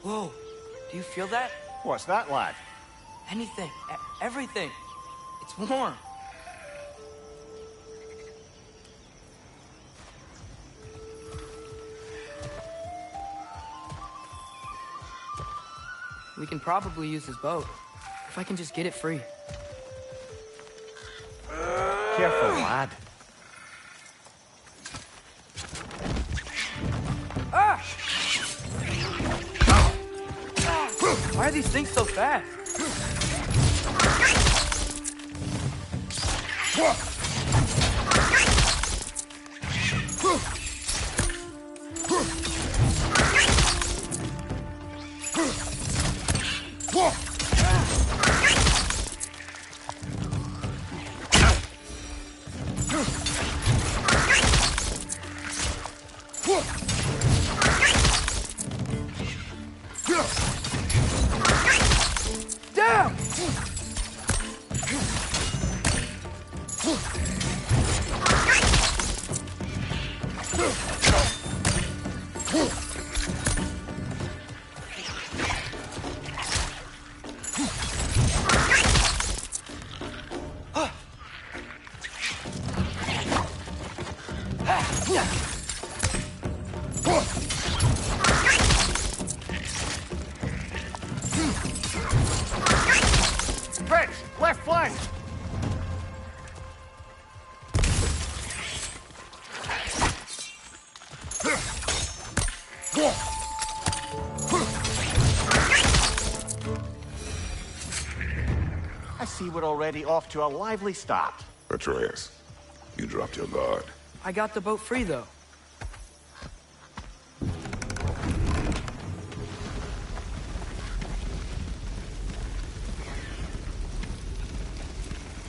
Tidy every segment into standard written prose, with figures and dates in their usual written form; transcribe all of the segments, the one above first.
Whoa, do you feel that? What's that, lad? Anything, everything. It's warm. We can probably use his boat, if I can just get it free. Careful, lad. Ah! Why are these things so fast? Damn! Fetch! Left flank! I see we're already off to a lively start. Atreus, you dropped your guard. I got the boat free, though.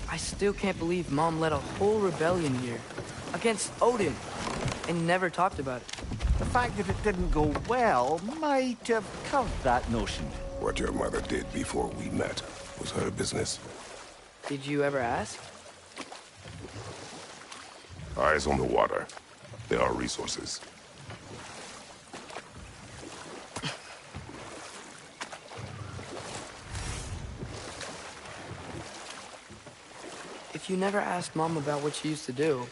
I still can't believe Mom led a whole rebellion here against Odin and never talked about it. The fact that it didn't go well might have covered that notion. What your mother did before we met was her business. Did you ever ask? Eyes on the water. There are resources. If you never asked Mom about what she used to do,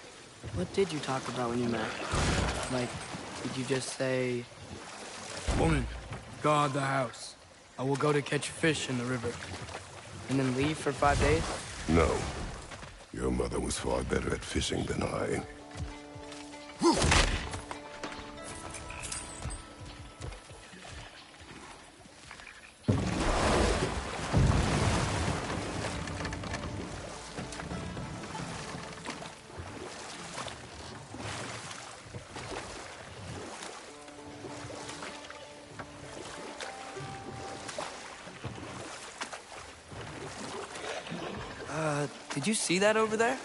what did you talk about when you met? Like, did you just say, "Woman, guard the house. I will go to catch fish in the river," and then leave for 5 days? No. Your mother was far better at fishing than I. Did you see that over there?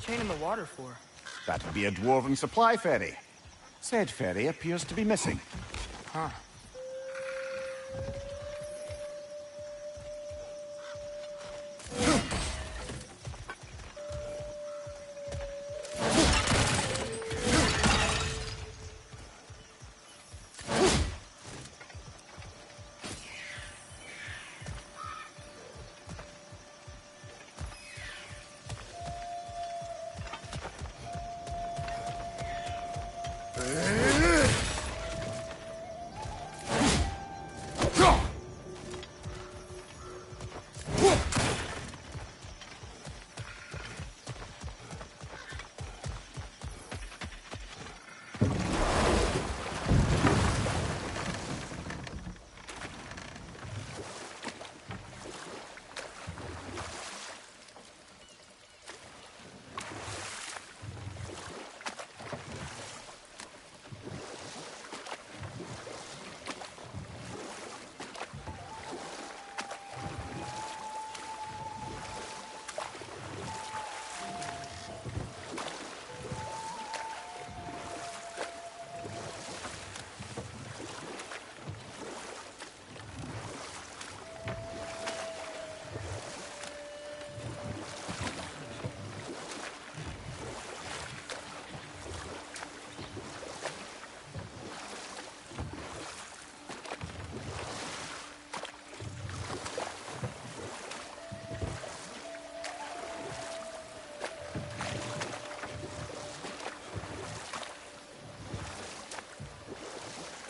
chain in the water for? That'd be a dwarven supply ferry. Said ferry appears to be missing. Huh.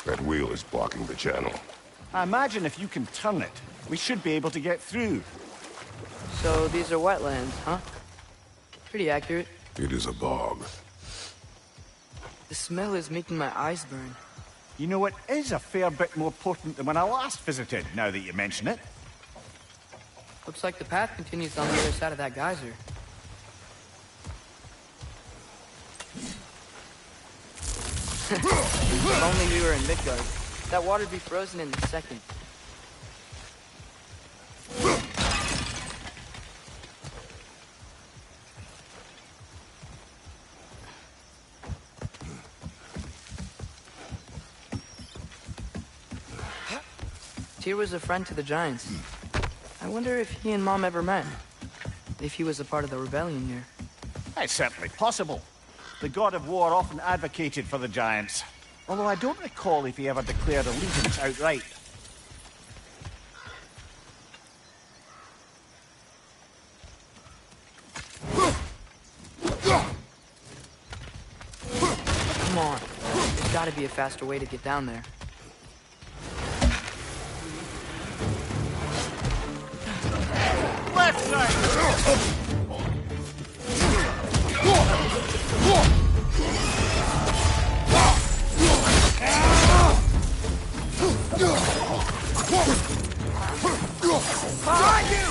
That wheel is blocking the channel. I imagine if you can turn it, we should be able to get through. So these are wetlands, huh? Pretty accurate. It is a bog. The smell is making my eyes burn. You know, it is a fair bit more potent than when I last visited, now that you mention it. Looks like the path continues on the other side of that geyser. If only we were in Midgard. That water'd be frozen in a second. Tyr was a friend to the Giants. I wonder if he and Mom ever met. If he was a part of the rebellion here. It's certainly possible. The god of war often advocated for the Giants. Although I don't recall if he ever declared allegiance outright. Come on. There's gotta be a faster way to get down there. Left side! Behind you!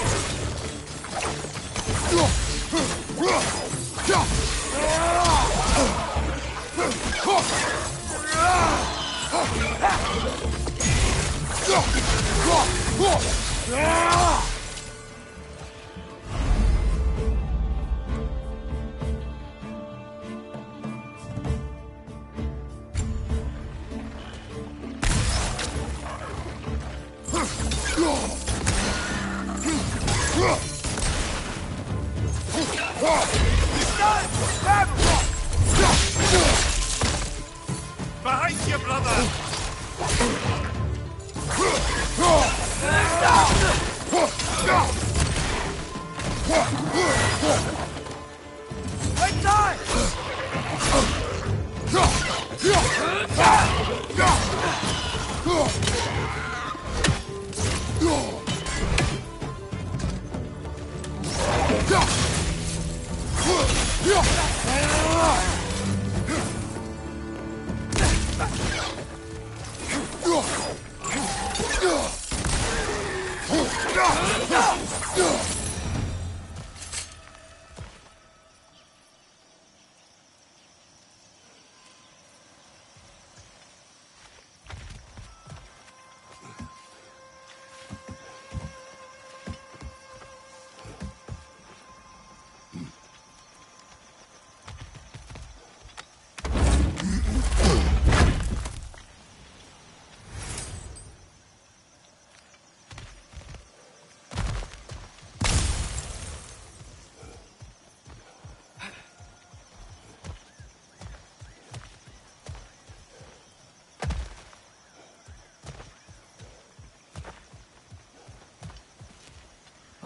Behind you, brother! Right side!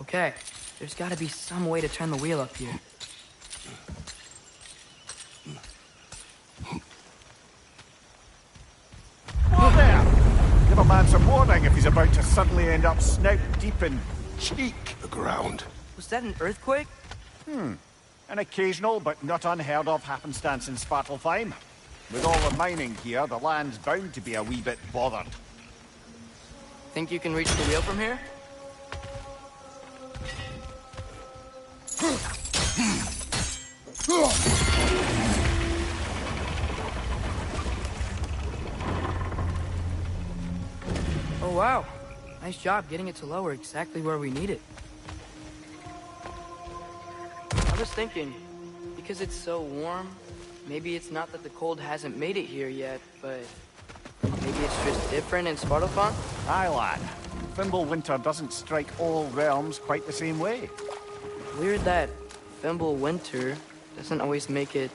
Okay, there's gotta be some way to turn the wheel up here. Whoa there! Give a man some warning if he's about to suddenly end up snout deep in cheek. The ground. Was that an earthquake? An occasional but not unheard of happenstance in Svartalfheim. With all the mining here, the land's bound to be a wee bit bothered. Think you can reach the wheel from here? Oh wow, nice job getting it to lower exactly where we need it. I was thinking, because it's so warm, maybe it's not that the cold hasn't made it here yet, but maybe it's just different in Svartalfheim? Aye, lad. Fimbulwinter doesn't strike all realms quite the same way. Weird that Fimbulwinter doesn't always make it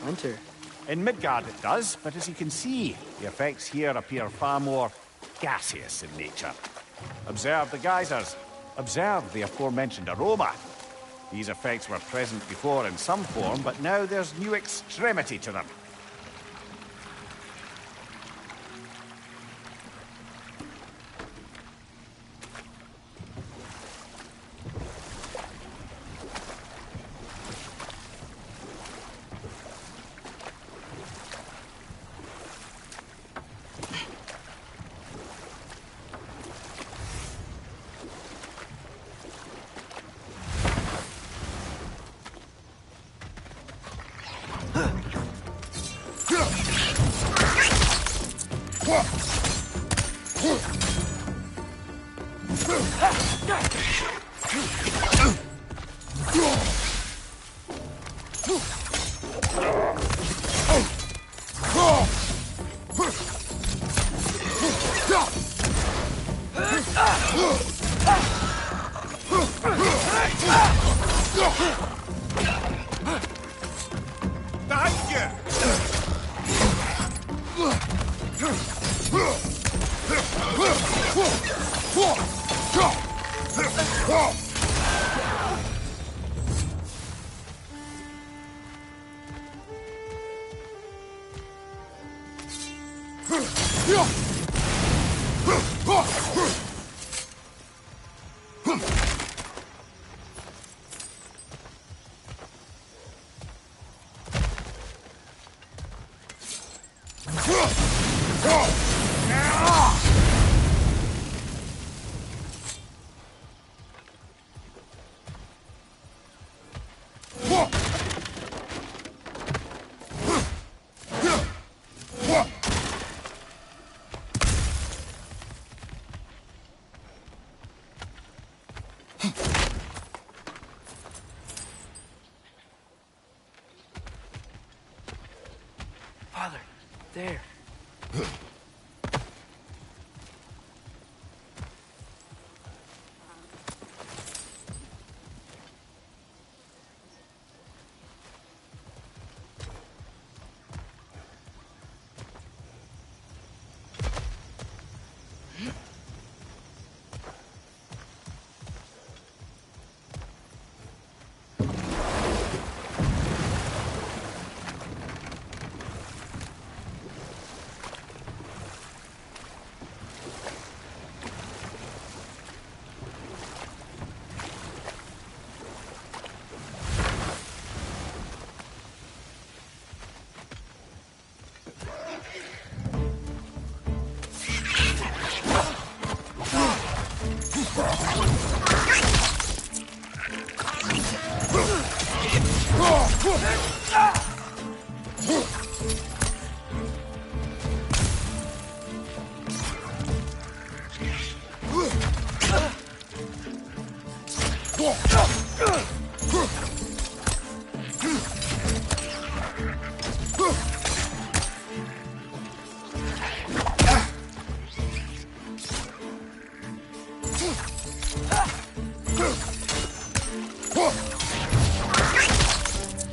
winter. In Midgard it does, but as you can see, the effects here appear far more gaseous in nature. Observe the geysers. Observe the aforementioned aroma. These effects were present before in some form, but now there's new extremity to them. Father, there.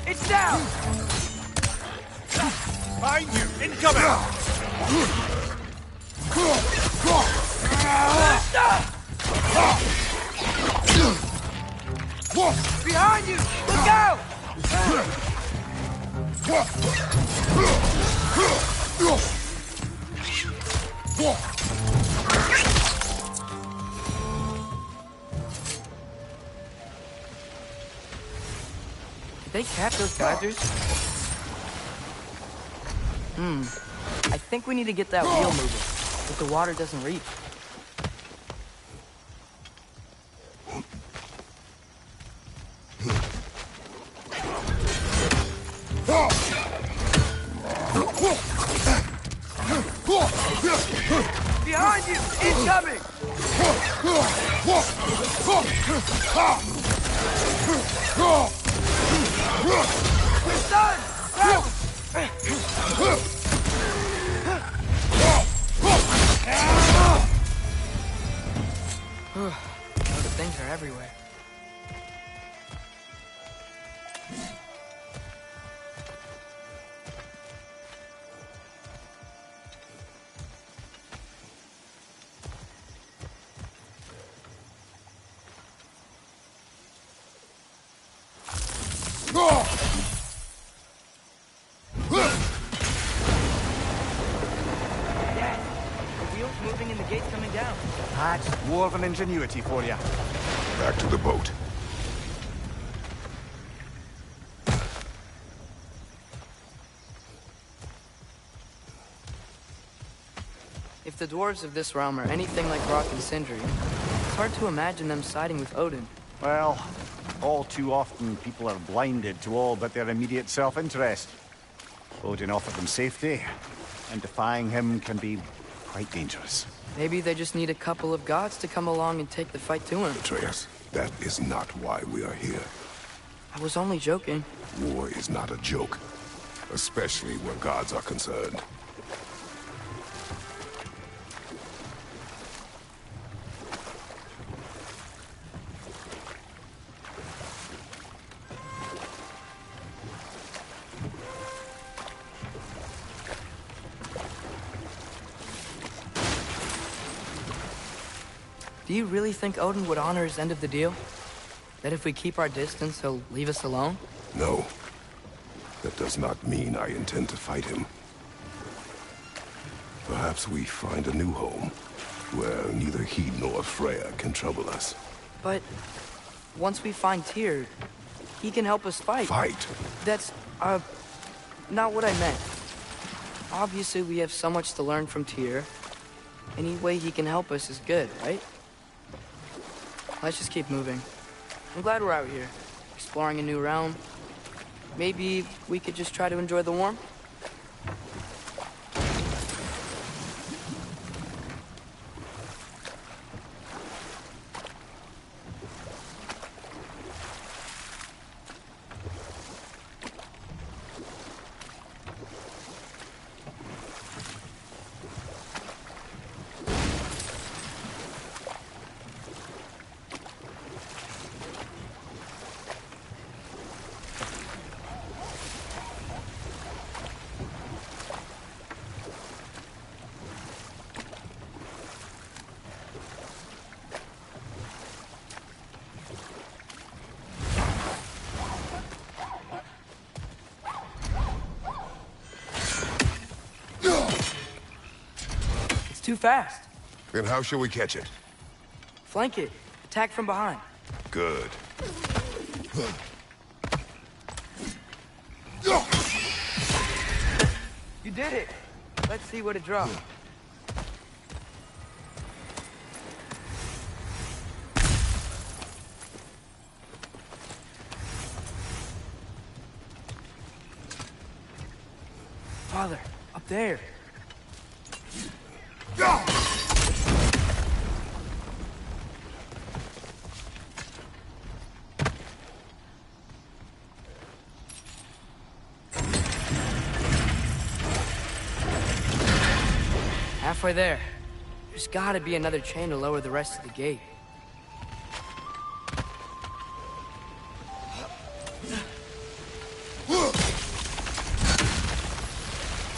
It's down! Behind you! Incoming! Behind you! Look out! Did they cap those geysers? I think we need to get that wheel moving, but the water doesn't reach. Behind you! Incoming! We're done! The things are everywhere. Moving and the gate's coming down. That's more of an ingenuity for you. Back to the boat. If the dwarves of this realm are anything like Rock and Sindri, it's hard to imagine them siding with Odin. Well, all too often people are blinded to all but their immediate self-interest. Odin offered them safety, and defying him can be quite dangerous. Maybe they just need a couple of gods to come along and take the fight to him. Atreus, that is not why we are here. I was only joking. War is not a joke, especially where gods are concerned. Do you really think Odin would honor his end of the deal? That if we keep our distance, he'll leave us alone? No. That does not mean I intend to fight him. Perhaps we find a new home, where neither he nor Freya can trouble us. But once we find Tyr, he can help us fight. Fight? That's, not what I meant. Obviously, we have so much to learn from Tyr. Any way he can help us is good, right? Let's just keep moving. I'm glad we're out here, exploring a new realm. Maybe we could just try to enjoy the warmth? Too fast. Then how shall we catch it? Flank it. Attack from behind. Good. You did it. Let's see what it dropped. Father, up there. Halfway there. There's gotta be another chain to lower the rest of the gate.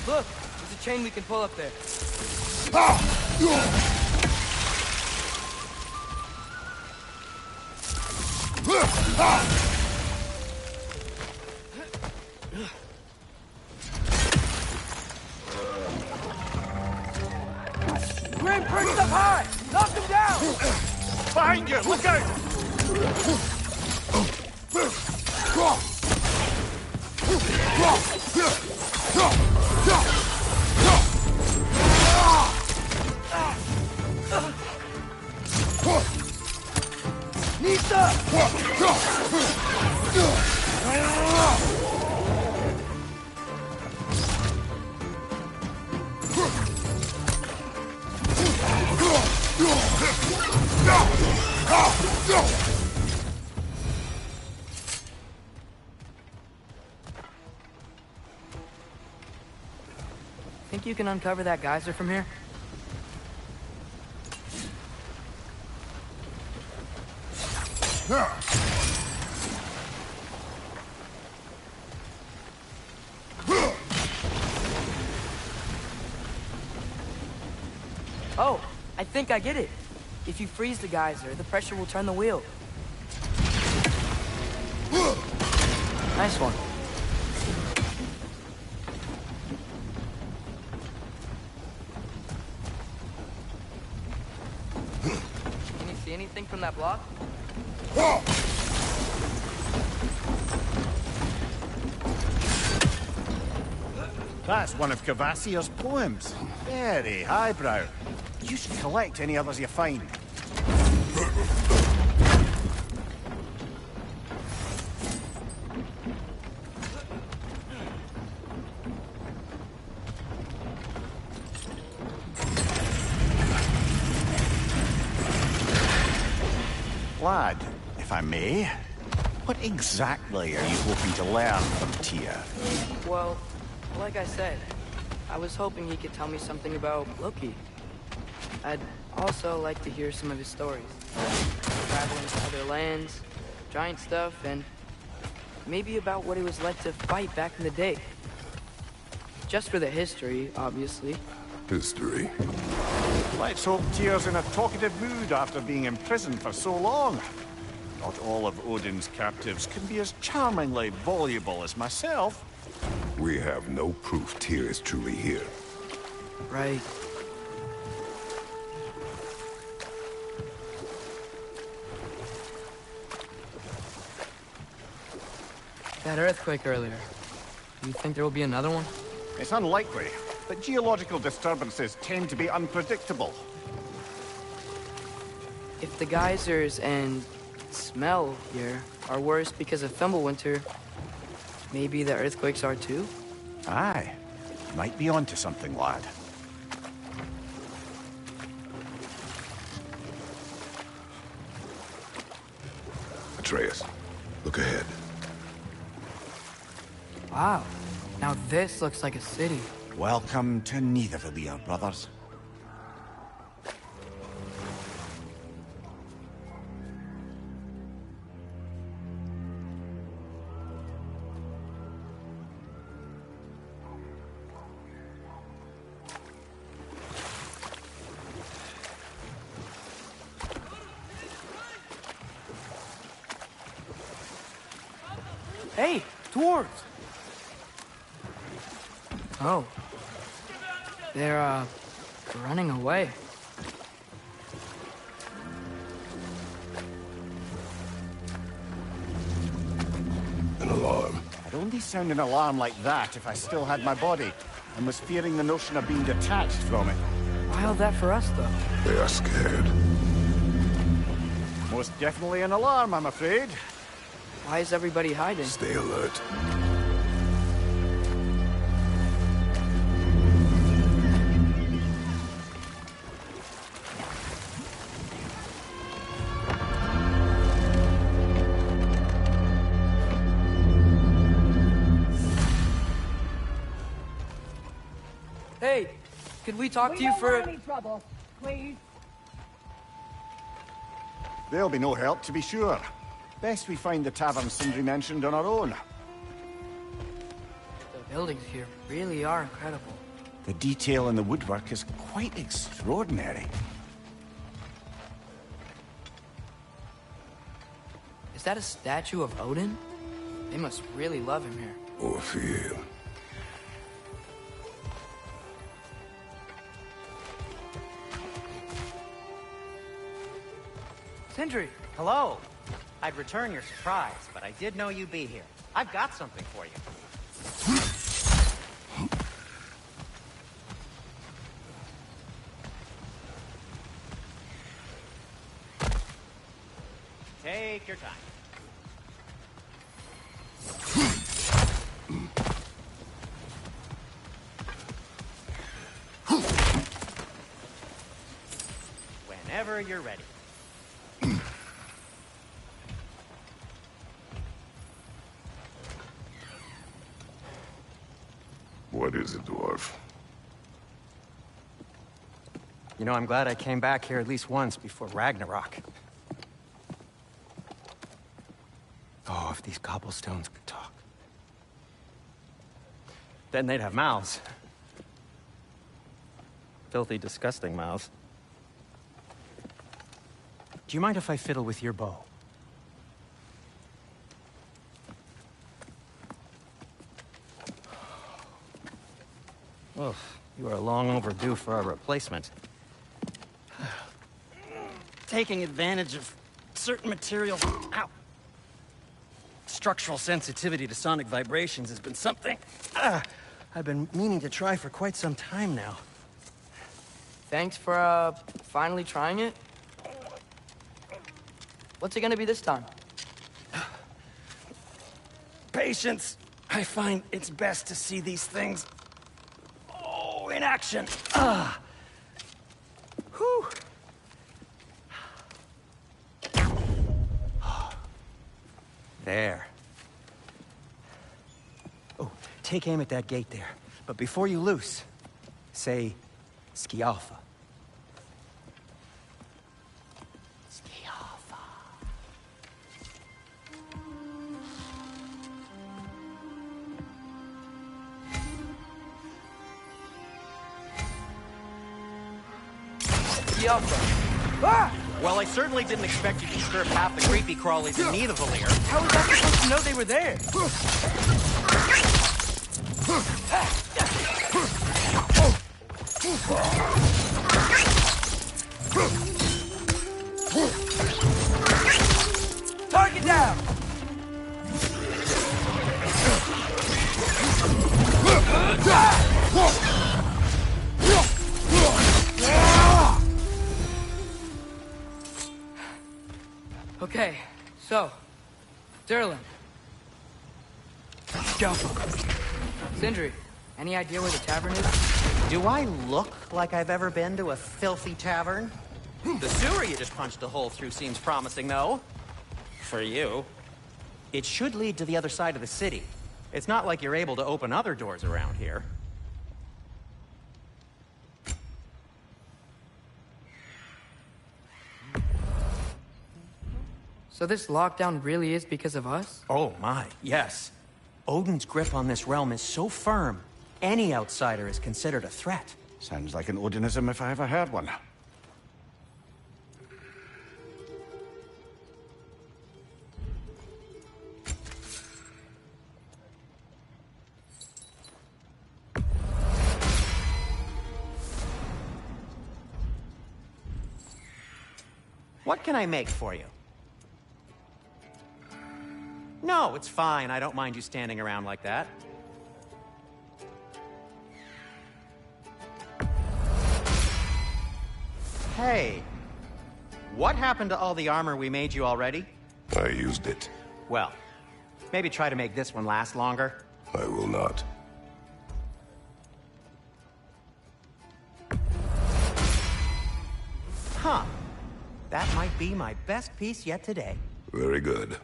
Look, there's a chain we can pull up there. Grim, perched up high! Knock him down! Behind you! Look out! Nita! Think you can uncover that geyser from here? Oh, I think I get it. If you freeze the geyser, the pressure will turn the wheel. Nice one. Can you see anything from that block? That's one of Cavassier's poems. Very highbrow. You should collect any others you find. Lad, if I may, what exactly are you hoping to learn from Tyr? Well, like I said, I was hoping he could tell me something about Loki. I'd also like to hear some of his stories. Traveling to other lands, giant stuff, and maybe about what it was like to fight back in the day. Just for the history, obviously. History. Let's hope Tyr's in a talkative mood after being imprisoned for so long. Not all of Odin's captives can be as charmingly voluble as myself. We have no proof Tyr is truly here. Right. That earthquake earlier. Do you think there will be another one? It's unlikely, but geological disturbances tend to be unpredictable. If the geysers and smell here are worse because of Fimbulwinter, maybe the earthquakes are too? Aye. Might be onto something, lad. Atreus, look ahead. Wow. Now this looks like a city. Welcome to Nidavellir, brothers. Hey, dwarves! Oh. They're, running away. An alarm. I'd only sound an alarm like that if I still had my body, and was fearing the notion of being detached from it. Wild that for us, though. They are scared. Most definitely an alarm, I'm afraid. Why is everybody hiding? Stay alert. Hey, could we talk to you for... any trouble, please. There'll be no help, to be sure. Best we find the tavern Sindri mentioned on our own. The buildings here really are incredible. The detail in the woodwork is quite extraordinary. Is Is that a statue of Odin? They must really love him here. Or fear him. Sindri! Hello. I'd return your surprise, but I did know you'd be here. I've got something for you. Take your time. Whenever you're ready. What is it, dwarf? You know, I'm glad I came back here at least once before Ragnarok. Oh, if these cobblestones could talk. Then they'd have mouths. Filthy, disgusting mouths. Do you mind if I fiddle with your bow? Oh, you are long overdue for a replacement. Taking advantage of certain materials. Ow! Structural sensitivity to sonic vibrations has been something I've been meaning to try for quite some time now. Thanks for, finally trying it. What's it gonna be this time? Patience. I find it's best to see these things, in action. Whew. There. Oh, take aim at that gate there. But before you loose, say, Skialfa. Skialfa. Ah! Well, I certainly didn't expect you to disturb half the creepy crawlies in Nidavellir. How was I supposed to know they were there? Target down! Okay, so, Durlin. Sindri, any idea where the tavern is? Do I look like I've ever been to a filthy tavern? The sewer you just punched a hole through seems promising, though. For you. It should lead to the other side of the city. It's not like you're able to open other doors around here. So this lockdown really is because of us? Oh my, yes. Odin's grip on this realm is so firm, any outsider is considered a threat. Sounds like an Odinism if I ever heard one. What can I make for you? No, it's fine. I don't mind you standing around like that. Hey, what happened to all the armor we made you already? I used it. Well, maybe try to make this one last longer. I will not. Huh. That might be my best piece yet today. Very good.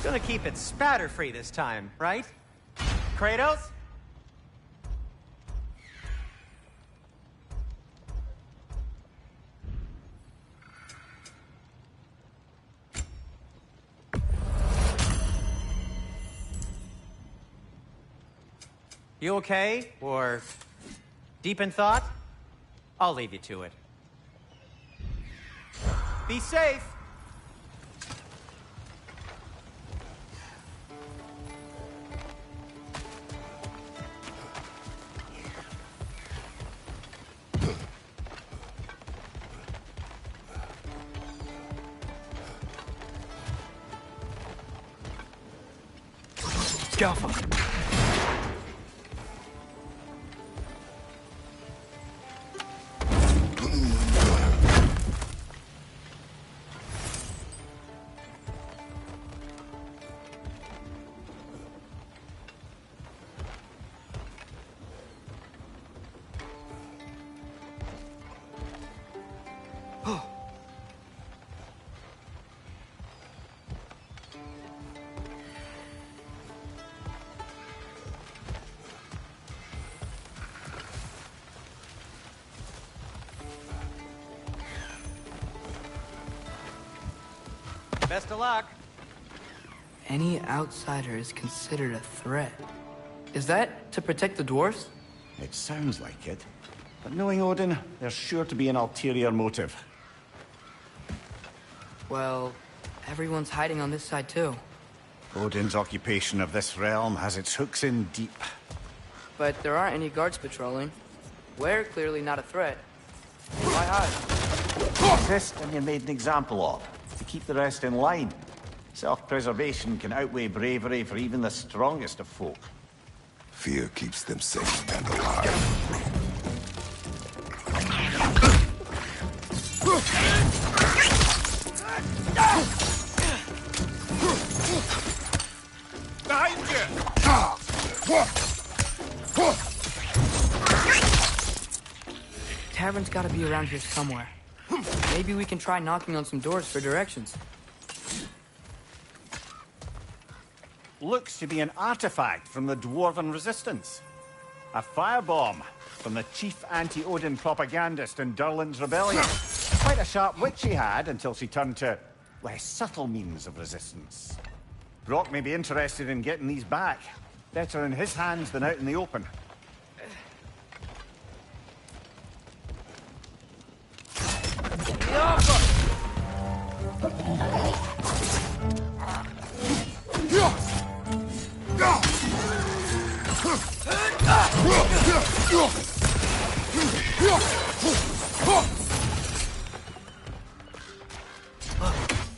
Gonna keep it spatter-free this time, right? Kratos? You okay? Or deep in thought? I'll leave you to it. Be safe! Scalpel. Best of luck. Any outsider is considered a threat. Is that to protect the dwarves? It sounds like it. But knowing Odin, there's sure to be an ulterior motive. Well, everyone's hiding on this side too. Odin's occupation of this realm has its hooks in deep. But there aren't any guards patrolling. We're clearly not a threat. Why hide? Exist and you're made an example of, to keep the rest in line. Self-preservation can outweigh bravery for even the strongest of folk. Fear keeps them safe and alive. Behind you! Tavern's gotta be around here somewhere. Maybe we can try knocking on some doors for directions. Looks to be an artifact from the Dwarven Resistance. A firebomb from the chief anti-Odin propagandist in Durlin's rebellion. Quite a sharp wit she had until she turned to less subtle means of resistance. Brock may be interested in getting these back. Better in his hands than out in the open.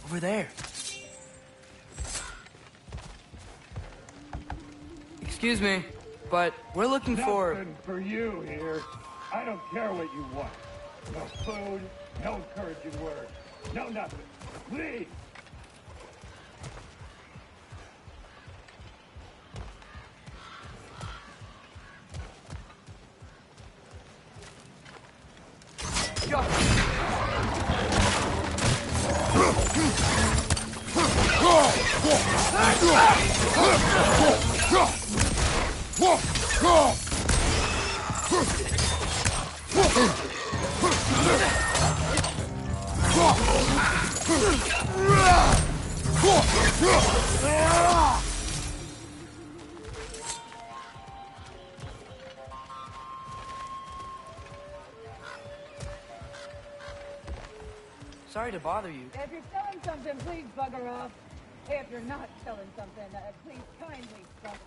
Over there. Excuse me, but we're looking for... Nothing for you here. I don't care what you want. No food, no encouraging words, no nothing. Leave! Sorry to bother you. If you're selling something, please bugger off. If you're not selling something, please kindly stop.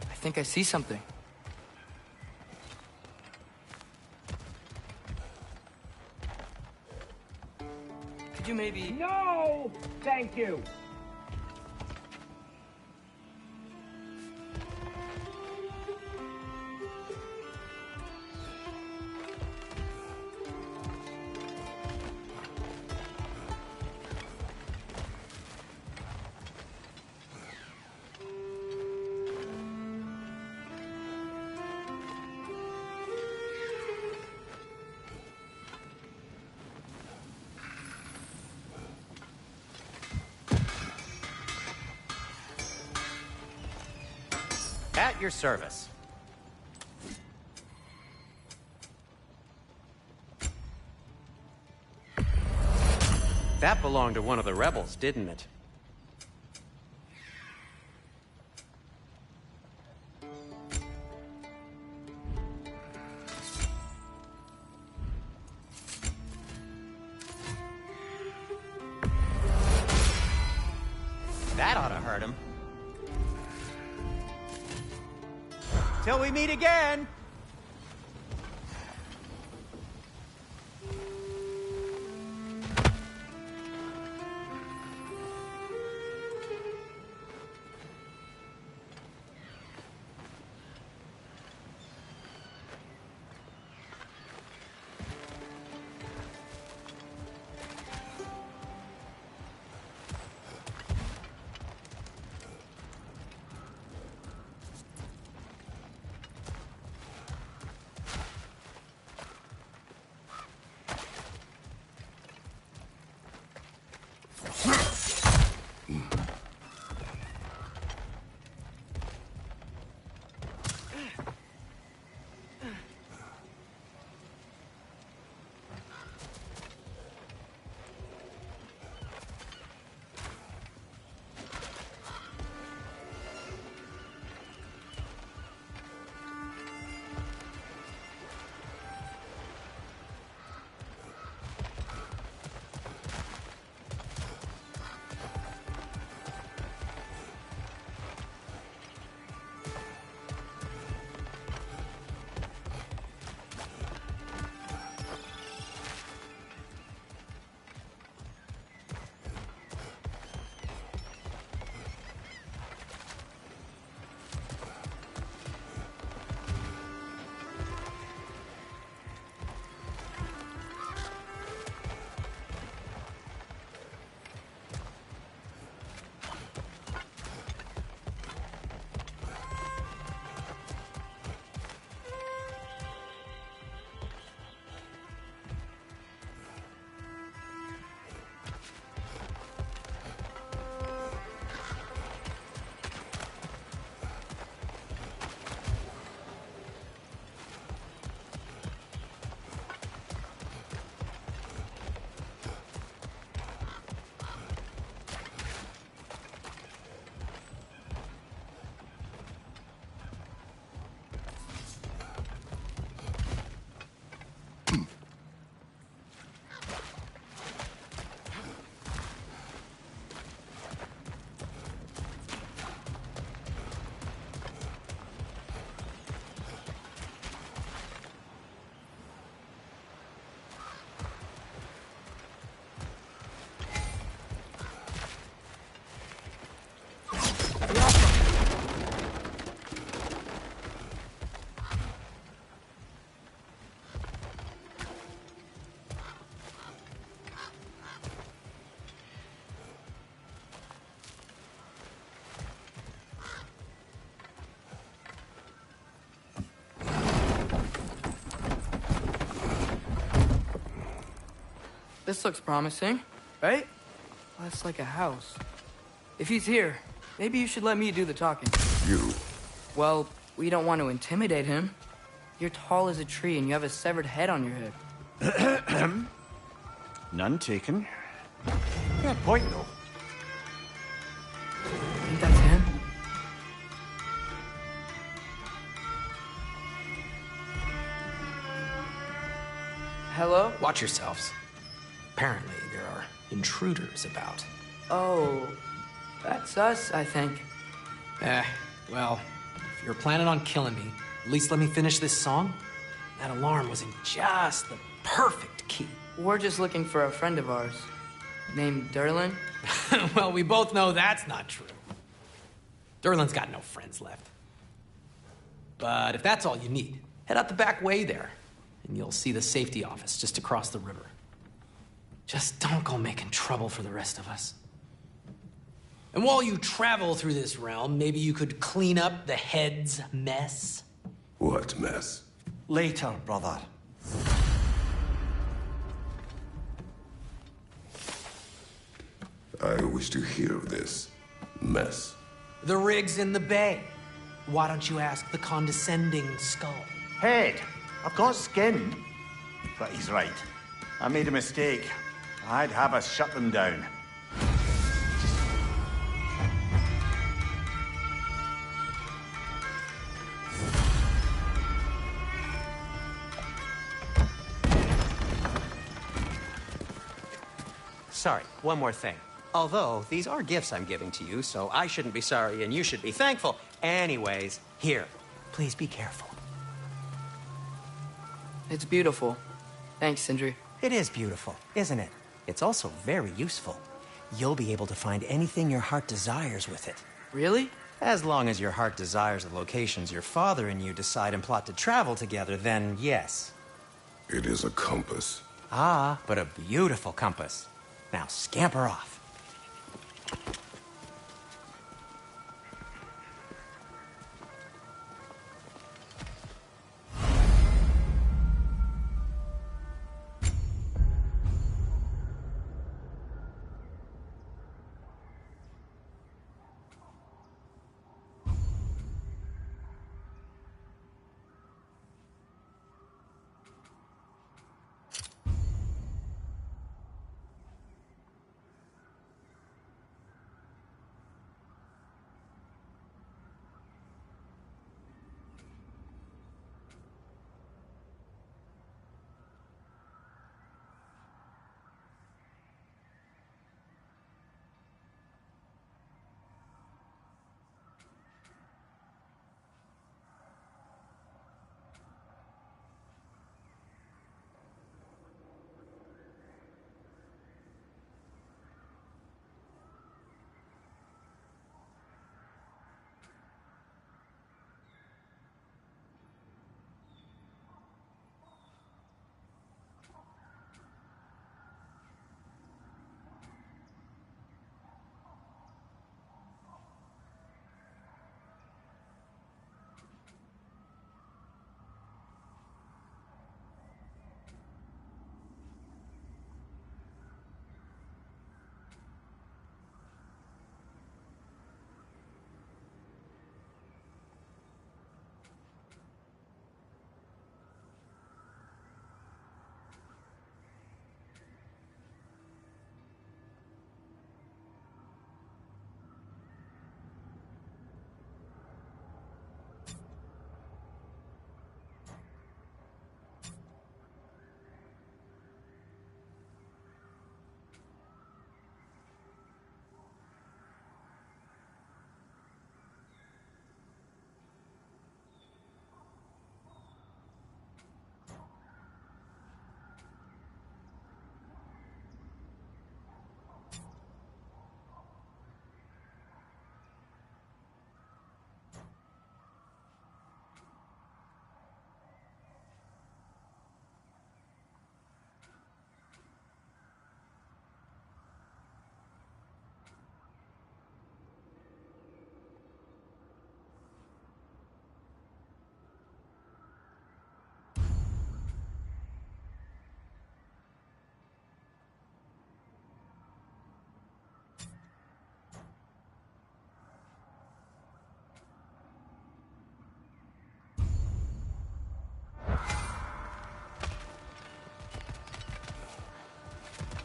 I think I see something. Could you maybe... No! Thank you! At your service. That belonged to one of the rebels, didn't it? That ought to hurt him. Till we meet again! This looks promising, right? Well, that's like a house. If he's here, maybe you should let me do the talking. You? Well, we don't want to intimidate him. You're tall as a tree and you have a severed head on your head. None taken. Fair point, though. Think that's him? Hello? Watch yourselves. Apparently, there are intruders about. Oh, that's us, I think. Well, if you're planning on killing me, at least let me finish this song. That alarm was in just the perfect key. We're just looking for a friend of ours, named Derlin. Well, we both know that's not true. Derlin's got no friends left. But if that's all you need, head out the back way there, and you'll see the safety office just across the river. Just don't go making trouble for the rest of us. And while you travel through this realm, maybe you could clean up the head's mess? What mess? Later, brother. I wish to hear of this mess. The rig's in the bay. Why don't you ask the condescending skull? Head, I've got skin. But he's right. I made a mistake. I'd have us shut them down. Sorry, one more thing. Although, these are gifts I'm giving to you, so I shouldn't be sorry and you should be thankful. Anyways, here, please be careful. It's beautiful. Thanks, Sindri. It is beautiful, isn't it? It's also very useful. You'll be able to find anything your heart desires with it. Really? As long as your heart desires the locations your father and you decide and plot to travel together, then yes. It is a compass. Ah, but a beautiful compass. Now scamper off.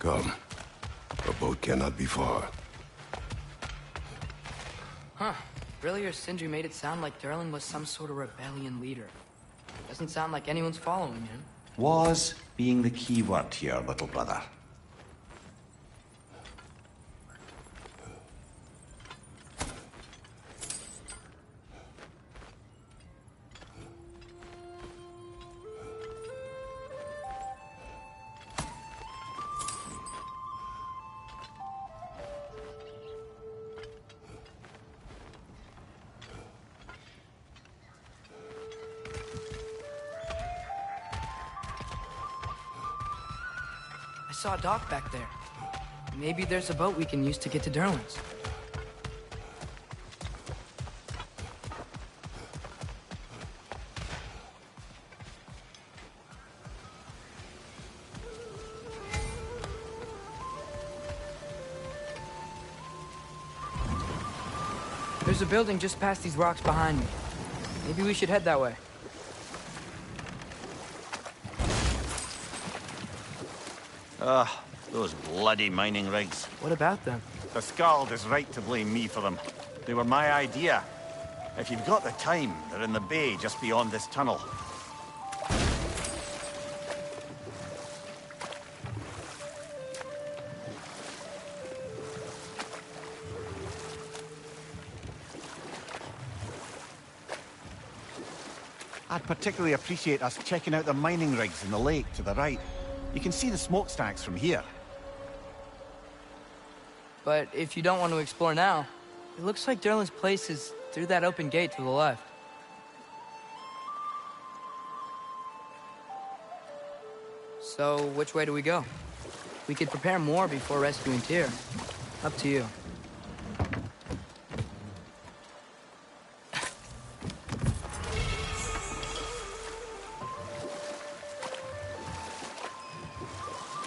Come. A boat cannot be far. Huh. Earlier, Sindri made it sound like Durlin was some sort of rebellion leader. Doesn't sound like anyone's following him. Was being the key word here, little brother. I saw a dock back there. Maybe there's a boat we can use to get to Durlin's. There's a building just past these rocks behind me. Maybe we should head that way. Those bloody mining rigs. What about them? The Skald is right to blame me for them. They were my idea. If you've got the time, they're in the bay just beyond this tunnel. I'd particularly appreciate us checking out the mining rigs in the lake to the right. You can see the smokestacks from here. But if you don't want to explore now, it looks like Derlin's place is through that open gate to the left. So, which way do we go? We could prepare more before rescuing Tyr. Up to you.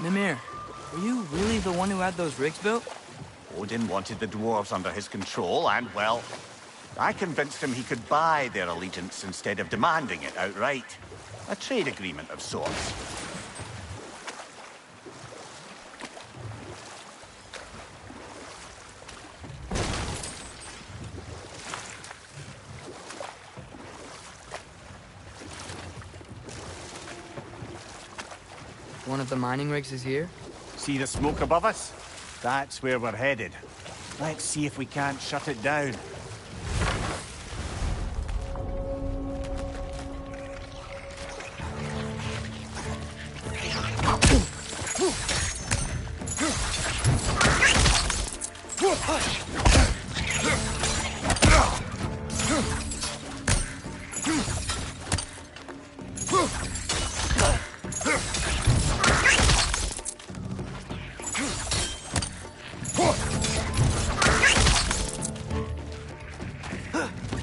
Mimir, were you really the one who had those rigs built? Odin wanted the dwarves under his control, and, well, I convinced him he could buy their allegiance instead of demanding it outright. A trade agreement of sorts. One of the mining rigs is here? See the smoke above us? That's where we're headed. Let's see if we can't shut it down.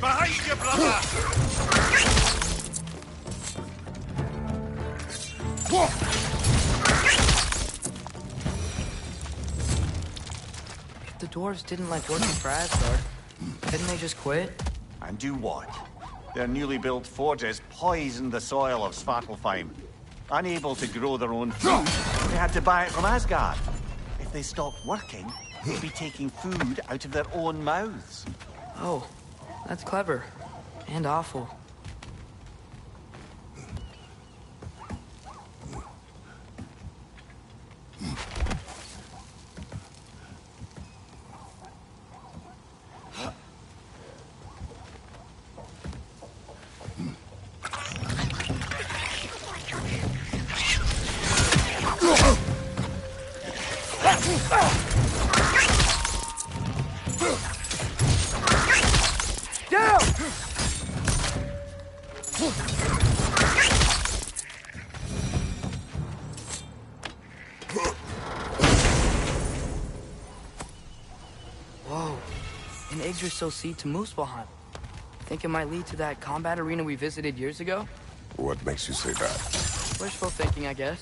Behind you, brother! If the dwarves didn't like working for Asgard, didn't they just quit? And do what? Their newly built forges poisoned the soil of Svartalfheim. Unable to grow their own food, they had to buy it from Asgard. If they stopped working, they'd be taking food out of their own mouths. Oh, that's clever. And awful. Down! Whoa, an Yggdrasil seed to Muspelheim. Think it might lead to that combat arena we visited years ago? What makes you say that? Wishful thinking, I guess.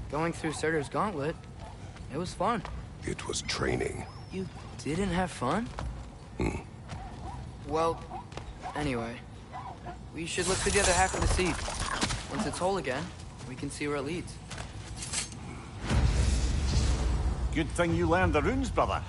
Going through Surtur's gauntlet, it was fun. It was training. You didn't have fun? Well, anyway, we should look for the other half of the seed. Once it's whole again, we can see where it leads. Good thing you learned the runes, brother.